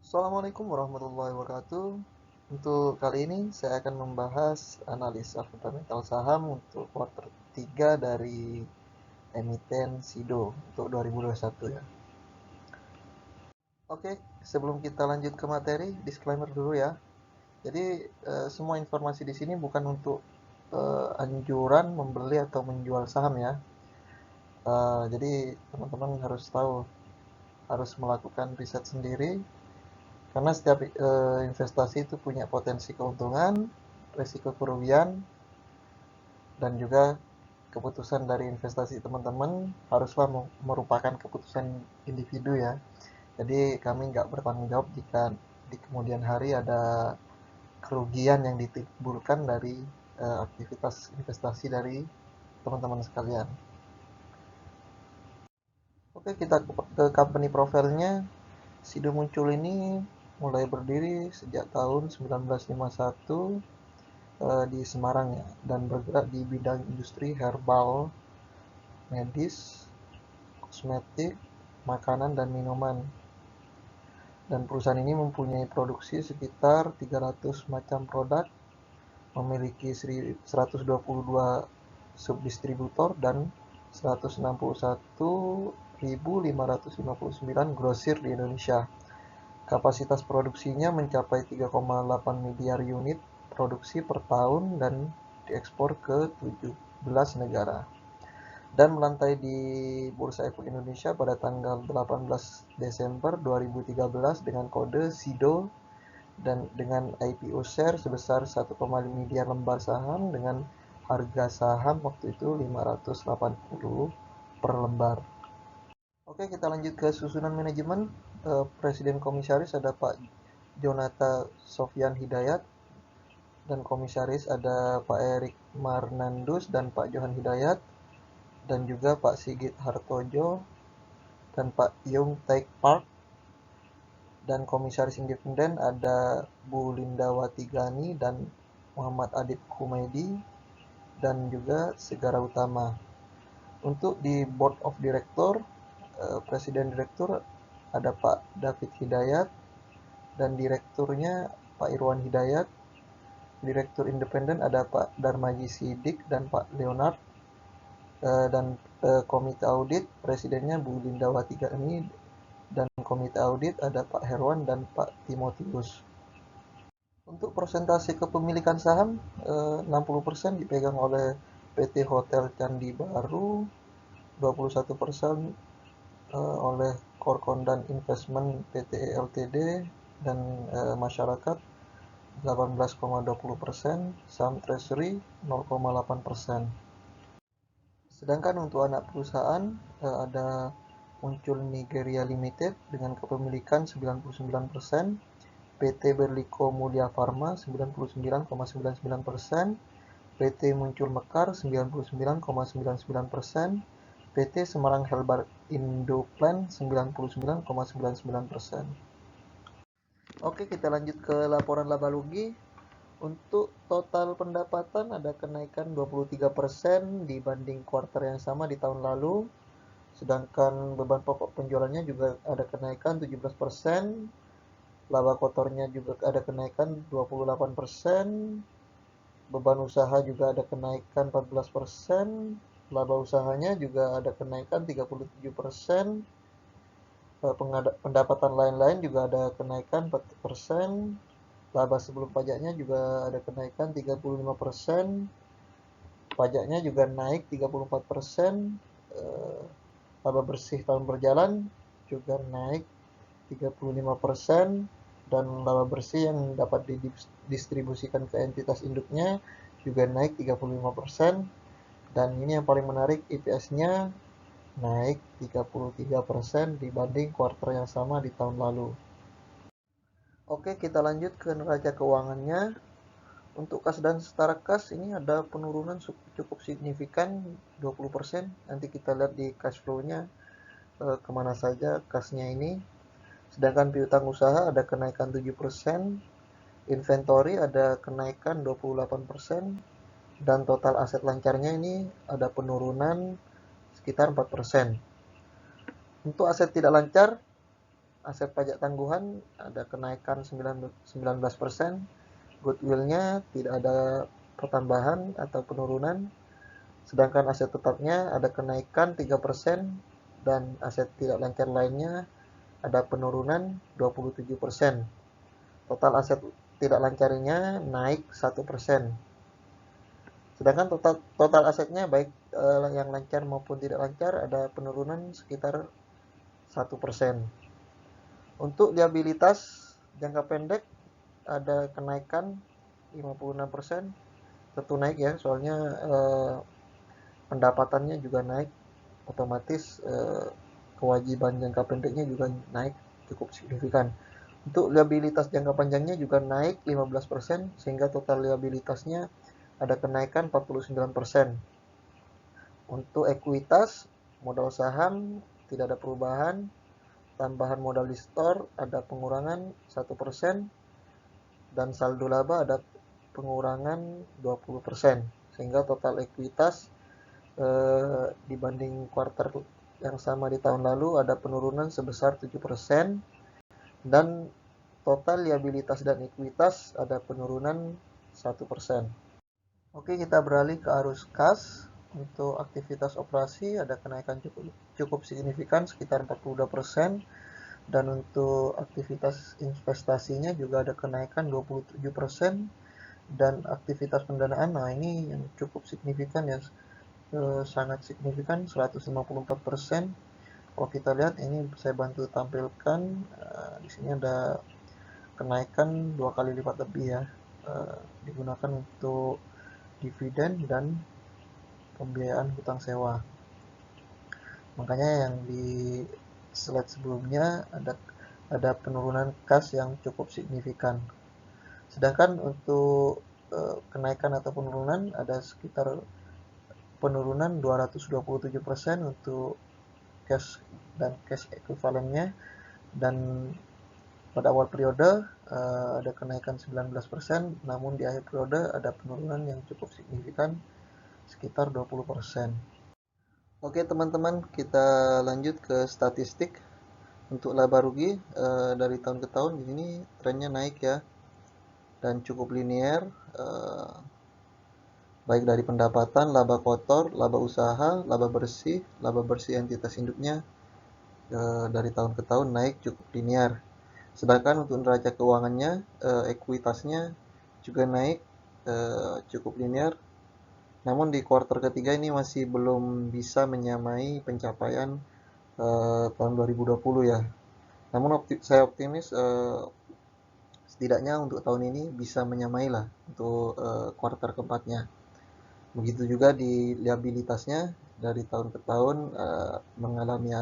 Assalamualaikum warahmatullahi wabarakatuh. Untuk kali ini saya akan membahas analisa fundamental saham untuk kuartal 3 dari emiten SIDO untuk 2021 ya. Oke, sebelum kita lanjut ke materi, disclaimer dulu ya. Jadi semua informasi di sini bukan untuk anjuran membeli atau menjual saham ya. Jadi teman-teman harus tahu, harus melakukan riset sendiri. Karena setiap investasi itu punya potensi keuntungan, risiko kerugian, dan juga keputusan dari investasi teman-teman haruslah merupakan keputusan individu ya. Jadi kami nggak bertanggung jawab jika di kemudian hari ada kerugian yang ditimbulkan dari aktivitas investasi dari teman-teman sekalian. Oke, kita ke company profilnya. Sido Muncul ini mulai berdiri sejak tahun 1951 di Semarang ya, dan bergerak di bidang industri herbal, medis, kosmetik, makanan, dan minuman. Dan perusahaan ini mempunyai produksi sekitar 300 macam produk, memiliki 122 subdistributor dan 161.559 grosir di Indonesia. Kapasitas produksinya mencapai 3,8 miliar unit produksi per tahun dan diekspor ke 17 negara. Dan melantai di Bursa Efek Indonesia pada tanggal 18 Desember 2013 dengan kode SIDO dan dengan IPO share sebesar 1,5 miliar lembar saham dengan harga saham waktu itu 580 per lembar. Oke, kita lanjut ke susunan manajemen. Presiden komisaris ada Pak Jonata Sofyan Hidayat, dan komisaris ada Pak Erik Marnandus dan Pak Johan Hidayat, dan juga Pak Sigit Hartojo dan Pak Yung Taek Park, dan komisaris independen ada Bu Lindawati Gani dan Muhammad Adib Kumaidi, dan juga Segara Utama. Untuk di board of director, presiden direktur ada Pak David Hidayat, dan direkturnya Pak Irwan Hidayat. Direktur independen ada Pak Darmaji Sidik dan Pak Leonard. Dan komite audit presidennya Bu Lindawati Gani, dan komite audit ada Pak Herwan dan Pak Timotius. Untuk persentase kepemilikan saham, 60% dipegang oleh PT Hotel Candi Baru, 21% oleh Korkondan Investment Pte Ltd, dan masyarakat 18,20%, saham treasury 0,8%. Sedangkan untuk anak perusahaan ada Muncul Nigeria Limited dengan kepemilikan 99%, PT Berliko Mulia Farma 99,99%, PT Muncul Mekar 99,99%, PT Semarang Helbar Indoplan 99,99%. Oke, kita lanjut ke laporan laba rugi. Untuk total pendapatan ada kenaikan 23% dibanding kuartal yang sama di tahun lalu. Sedangkan beban pokok penjualannya juga ada kenaikan 17%. Laba kotornya juga ada kenaikan 28%. Beban usaha juga ada kenaikan 14%. Laba usahanya juga ada kenaikan 37%. Pendapatan lain-lain juga ada kenaikan 4%. Laba sebelum pajaknya juga ada kenaikan 35%. Pajaknya juga naik 34%. Laba bersih tahun berjalan juga naik 35%, dan laba bersih yang dapat didistribusikan ke entitas induknya juga naik 35%. Dan ini yang paling menarik, EPS-nya naik 33% dibanding kuartal yang sama di tahun lalu. Oke, kita lanjut ke neraca keuangannya. Untuk kas dan setara kas ini ada penurunan cukup signifikan 20%. Nanti kita lihat di cash flow-nya kemana saja kasnya ini. Sedangkan piutang usaha ada kenaikan 7%, inventory ada kenaikan 28%, dan total aset lancarnya ini ada penurunan sekitar 4%. Untuk aset tidak lancar aset pajak tangguhan ada kenaikan 19%, goodwill-nya tidak ada pertambahan atau penurunan, sedangkan aset tetapnya ada kenaikan 3% dan aset tidak lancar lainnya ada penurunan 27%. Total aset tidak lancarnya naik 1%. Sedangkan total asetnya baik yang lancar maupun tidak lancar ada penurunan sekitar 1%. Untuk liabilitas jangka pendek ada kenaikan 56%. Tentu naik ya, soalnya pendapatannya juga naik, otomatis kewajiban jangka pendeknya juga naik cukup signifikan. Untuk liabilitas jangka panjangnya juga naik 15%, sehingga total liabilitasnya ada kenaikan 49%. Untuk ekuitas, modal saham tidak ada perubahan, tambahan modal di store ada pengurangan 1%, dan saldo laba ada pengurangan 20%, sehingga total ekuitas dibanding kuartal yang sama di tahun lalu ada penurunan sebesar 7%, dan total liabilitas dan ekuitas ada penurunan 1%. Oke, kita beralih ke arus kas. Untuk aktivitas operasi ada kenaikan cukup signifikan sekitar 42%, dan untuk aktivitas investasinya juga ada kenaikan 27%, dan aktivitas pendanaan, nah ini yang cukup signifikan ya, sangat signifikan 154%. Kalau kita lihat ini saya bantu tampilkan, di sini ada kenaikan 2 kali lipat lebih ya, digunakan untuk dividen dan pembiayaan hutang sewa. Makanya yang di slide sebelumnya ada penurunan kas yang cukup signifikan. Sedangkan untuk kenaikan atau penurunan ada sekitar penurunan 227% untuk cash dan cash ekuivalennya, dan pada awal periode ada kenaikan 19%, namun di akhir periode ada penurunan yang cukup signifikan sekitar 20%. Oke teman-teman, kita lanjut ke statistik. Untuk laba rugi dari tahun ke tahun di sini trennya naik ya, dan cukup linear, baik dari pendapatan, laba kotor, laba usaha, laba bersih entitas induknya dari tahun ke tahun naik cukup linear. Sedangkan untuk neraca keuangannya, ekuitasnya juga naik cukup linear. Namun di kuartal ketiga ini masih belum bisa menyamai pencapaian tahun 2020 ya. Namun saya optimis setidaknya untuk tahun ini bisa menyamai lah untuk kuartal keempatnya. Begitu juga di liabilitasnya, dari tahun ke tahun mengalami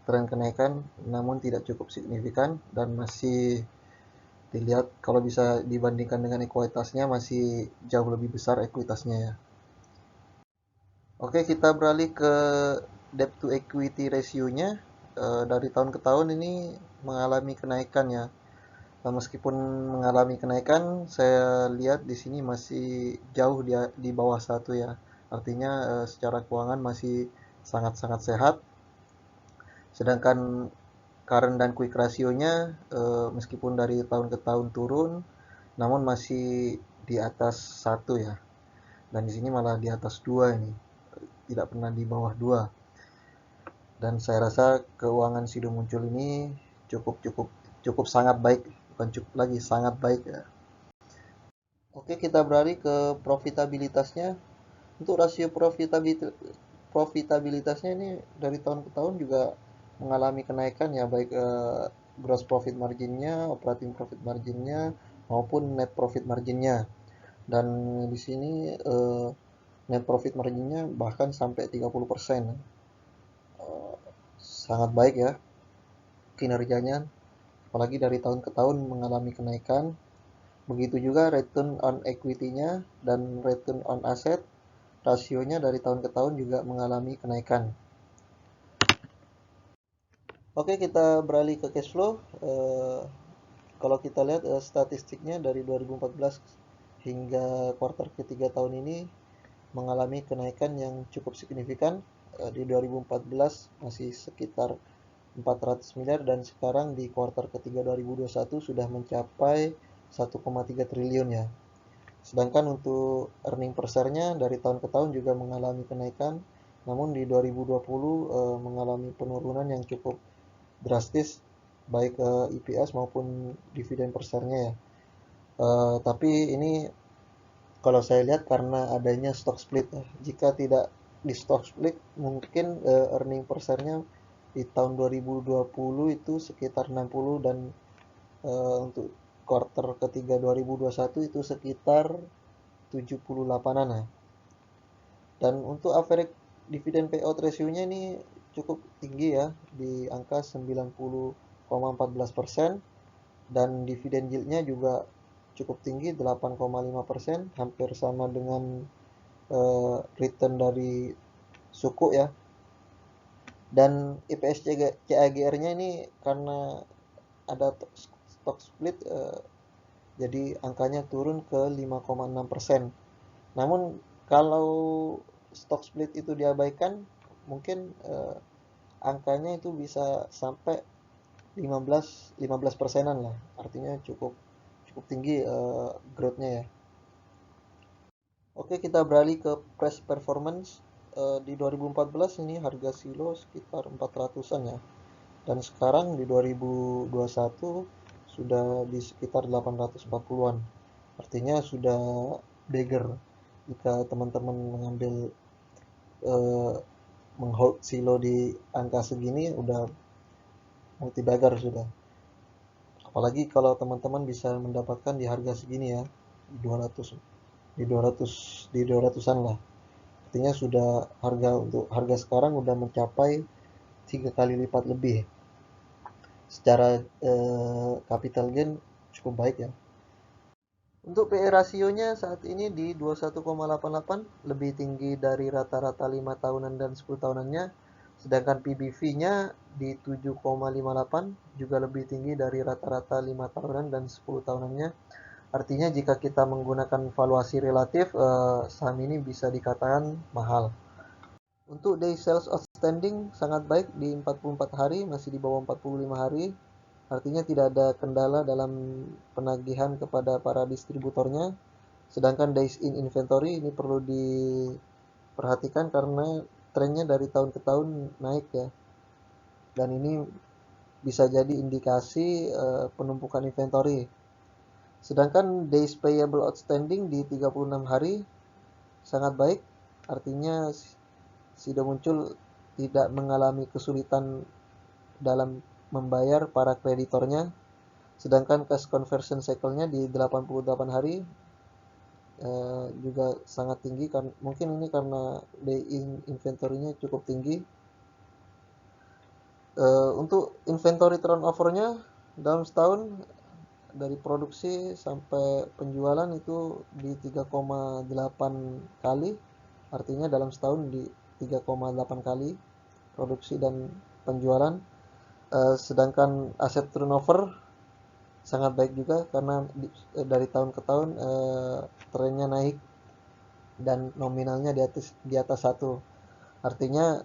tren kenaikan, namun tidak cukup signifikan, dan masih dilihat kalau bisa dibandingkan dengan ekuitasnya masih jauh lebih besar ekuitasnya ya. Oke, kita beralih ke debt to equity ratio-nya. Dari tahun ke tahun ini mengalami kenaikan ya. Meskipun mengalami kenaikan, saya lihat di sini masih jauh di bawah 1 ya. Artinya secara keuangan masih sangat-sangat sehat. Sedangkan current dan quick ratio-nya meskipun dari tahun ke tahun turun, namun masih di atas 1 ya. Dan di sini malah di atas 2 ini. Tidak pernah di bawah 2. Dan saya rasa keuangan Sido Muncul ini cukup sangat baik, bukan cukup lagi, sangat baik ya. Oke, kita beralih ke profitabilitasnya. Untuk rasio profitabilitasnya ini dari tahun ke tahun juga mengalami kenaikan ya, baik gross profit marginnya, operating profit marginnya, maupun net profit marginnya. Dan di sini net profit marginnya bahkan sampai 30%. Sangat baik ya kinerjanya, apalagi dari tahun ke tahun mengalami kenaikan. Begitu juga return on equity-nya dan return on asset, rasionya dari tahun ke tahun juga mengalami kenaikan. Oke, kita beralih ke cash flow. Kalau kita lihat statistiknya dari 2014 hingga kuartal ketiga tahun ini mengalami kenaikan yang cukup signifikan. Di 2014 masih sekitar 400 miliar dan sekarang di kuartal ketiga 2021 sudah mencapai 1,3 triliun ya. Sedangkan untuk earning per share-nya dari tahun ke tahun juga mengalami kenaikan, namun di 2020 mengalami penurunan yang cukup drastis baik EPS maupun dividen per share-nya ya. Tapi ini kalau saya lihat karena adanya stock split ya. Jika tidak di stock split mungkin earning per share-nya di tahun 2020 itu sekitar 60 dan untuk quarter ketiga 2021 itu sekitar 78-an ya. Dan untuk average dividen payout ratio-nya ini cukup tinggi ya di angka 90,14% dan dividen yield-nya juga cukup tinggi 8,5%, hampir sama dengan return dari suku ya. Dan EPS CAGR-nya ini karena ada stock split jadi angkanya turun ke 5,6%. Namun kalau stock split itu diabaikan mungkin angkanya itu bisa sampai 15 persenan lah, artinya cukup tinggi growth-nya ya. Oke, kita beralih ke price performance. Di 2014 ini harga silo sekitar 400-an ya, dan sekarang di 2021 sudah di sekitar 840-an, artinya sudah bigger. Jika teman-teman mengambil menghold silo di angka segini udah multi bagger sudah. Apalagi kalau teman-teman bisa mendapatkan di harga segini ya, di 200 di 200-an lah. Artinya sudah untuk harga sekarang udah mencapai 3 kali lipat lebih. Secara capital gain cukup baik ya. Untuk PE rasionya saat ini di 21,88, lebih tinggi dari rata-rata 5 tahunan dan 10 tahunannya. Sedangkan PBV-nya di 7,58, juga lebih tinggi dari rata-rata 5 tahunan dan 10 tahunannya. Artinya jika kita menggunakan valuasi relatif, saham ini bisa dikatakan mahal. Untuk day sales outstanding sangat baik di 44 hari, masih di bawah 45 hari. Artinya tidak ada kendala dalam penagihan kepada para distributornya. Sedangkan days in inventory ini perlu diperhatikan karena trennya dari tahun ke tahun naik ya. Dan ini bisa jadi indikasi penumpukan inventory. Sedangkan days payable outstanding di 36 hari sangat baik. Artinya sudah muncul tidak mengalami kesulitan dalam membayar para kreditornya. Sedangkan cash conversion cycle-nya di 88 hari juga sangat tinggi kan, mungkin ini karena day in inventory-nya cukup tinggi. Untuk inventory turnover-nya dalam setahun dari produksi sampai penjualan itu di 3,8 kali, artinya dalam setahun di 3,8 kali produksi dan penjualan. Sedangkan aset turnover sangat baik juga karena dari tahun ke tahun trennya naik dan nominalnya di atas 1. Artinya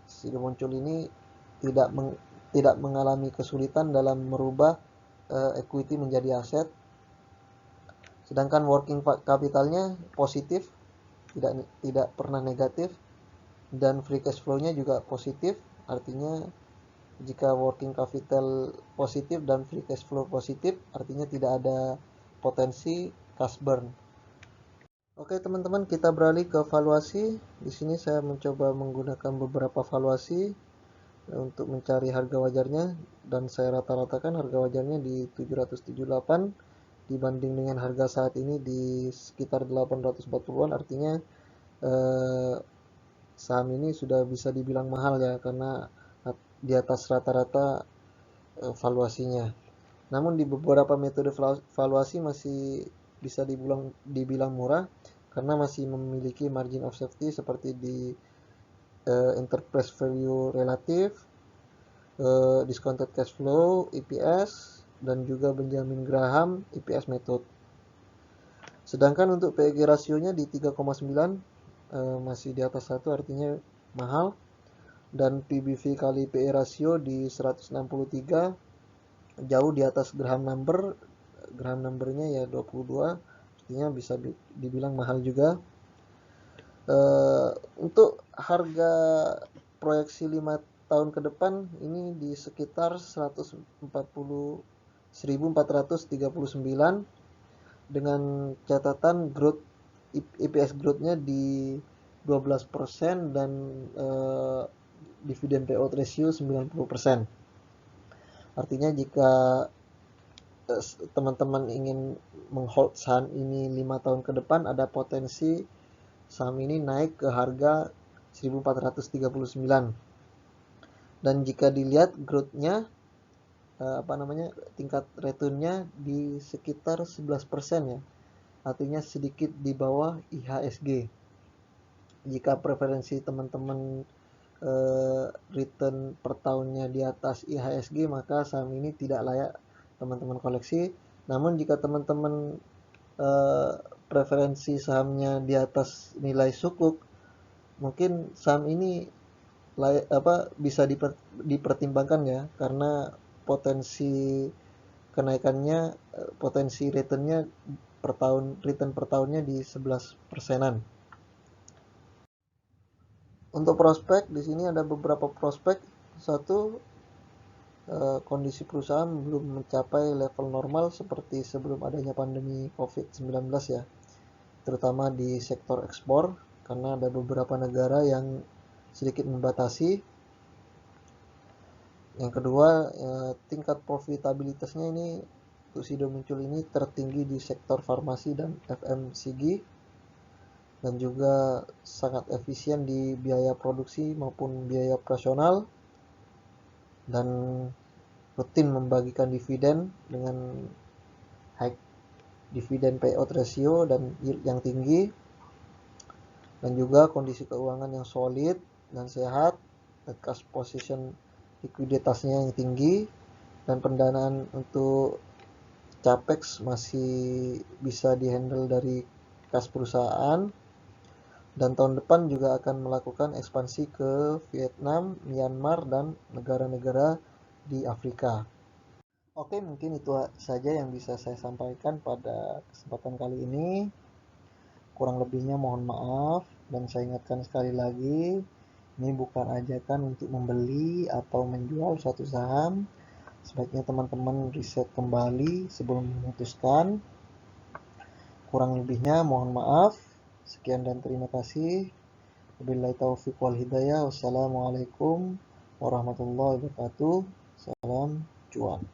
sudah muncul ini tidak mengalami kesulitan dalam merubah equity menjadi aset. Sedangkan working capitalnya positif, tidak pernah negatif, dan free cash flow-nya juga positif. Artinya jika working capital positif dan free cash flow positif, artinya tidak ada potensi cash burn. Oke teman-teman, kita beralih ke valuasi. Di sini saya mencoba menggunakan beberapa valuasi untuk mencari harga wajarnya, dan saya rata-ratakan harga wajarnya di 778 dibanding dengan harga saat ini di sekitar 840-an. Artinya saham ini sudah bisa dibilang mahal ya, karena di atas rata-rata valuasinya. Namun di beberapa metode valuasi masih bisa dibilang murah karena masih memiliki margin of safety seperti di enterprise value relative, discounted cash flow, EPS, dan juga Benjamin Graham EPS method. Sedangkan untuk PEG rasionya di 3,9, masih di atas 1, artinya mahal. dan PBV kali PE rasio di 163, jauh di atas Graham numbernya ya 22, artinya bisa dibilang mahal juga. Untuk harga proyeksi 5 tahun ke depan ini di sekitar 141.439 dengan catatan growth EPS growth-nya di 12% dan dividen payout ratio 90%. Artinya jika teman-teman ingin menghold saham ini 5 tahun ke depan, ada potensi saham ini naik ke harga 1439. Dan jika dilihat growth-nya tingkat return-nya di sekitar 11% ya. Artinya sedikit di bawah IHSG. Jika preferensi teman-teman return per tahunnya di atas IHSG, maka saham ini tidak layak teman-teman koleksi. Namun jika teman-teman preferensi sahamnya di atas nilai sukuk, mungkin saham ini bisa dipertimbangkan ya, karena potensi kenaikannya, potensi returnnya return per tahunnya di 11%-an. Untuk prospek, di sini ada beberapa prospek. Satu, kondisi perusahaan belum mencapai level normal seperti sebelum adanya pandemi COVID-19 ya, terutama di sektor ekspor, karena ada beberapa negara yang sedikit membatasi. Yang kedua, tingkat profitabilitasnya ini Tuxedo muncul ini tertinggi di sektor farmasi dan FMCG, dan juga sangat efisien di biaya produksi maupun biaya operasional, dan rutin membagikan dividen dengan high dividen payout ratio dan yield yang tinggi, dan juga kondisi keuangan yang solid dan sehat, dan cash position likuiditasnya yang tinggi, dan pendanaan untuk capex masih bisa dihandle dari kas perusahaan, dan tahun depan juga akan melakukan ekspansi ke Vietnam, Myanmar, dan negara-negara di Afrika. Oke, mungkin itu saja yang bisa saya sampaikan pada kesempatan kali ini. Kurang lebihnya mohon maaf, dan saya ingatkan sekali lagi, ini bukan ajakan untuk membeli atau menjual suatu saham. Sebaiknya teman-teman riset kembali sebelum memutuskan. Kurang lebihnya mohon maaf. Sekian dan terima kasih. Wabillahi taufiq wal hidayah. Wassalamualaikum warahmatullahi wabarakatuh. Salam cuan.